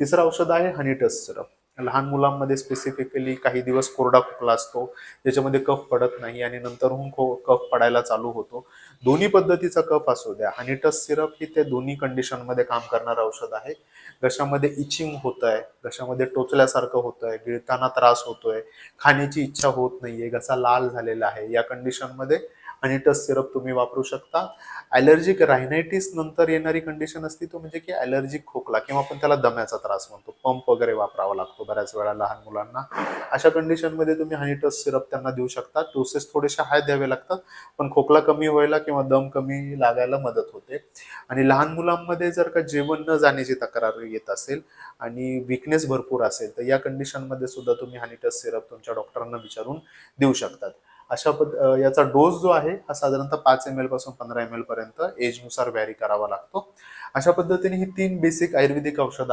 तिसरं औषध आहे हनीटस सिरप. लहान मुलांमध्ये स्पेसिफिकली काही दिवस कोरडा खोकला असतो, ज्याच्यामध्ये कफ पडत नाही आणि नंतरहून कफ पडायला चालू होतो. दोन्ही पद्धतीचा कफ असू द्या, हनीटस सिरप ही त्या दोन्ही कंडिशनमध्ये काम करणारं औषध आहे. घशामध्ये इचिंग होत आहे, घशामध्ये टोचल्यासारखं होत आहे, गिळताना त्रास होतोय, खाण्याची इच्छा होत नाहीये, घसा लाल झालेला आहे, या कंडिशनमध्ये हनीटस सिरप तुम्ही वापरू शकता. ॲलर्जिक रायनायटिस नंतर येणारी कंडिशन असते तो म्हणजे की ॲलर्जिक खोकला किंवा आपण त्याला दम्याचा त्रास म्हणतो, पंप वगैरे वापरावा लागतो बऱ्याच वेळा लहान मुलांना. अशा कंडिशनमध्ये तुम्ही हनीटस सिरप त्यांना देऊ शकता. डोसेस थोडेसे हाय द्यावे लागतात, पण खोकला कमी व्हायला किंवा दम कमी लागायला मदत होते. आणि लहान मुलांमध्ये जर का जेवण न जाण्याची तक्रार येत असेल आणि विकनेस भरपूर असेल, तर या कंडिशनमध्ये सुद्धा तुम्ही हनीटस सिरप तुमच्या डॉक्टरांना विचारून देऊ शकतात. याचा डोस जो आहे हा साधारणतः 5 ml पासून 15 ml पर्यंत एजनुसार व्हॅरी करावा लागतो. अशा पद्धतीने ही 3 बेसिक आयुर्वेदिक औषधं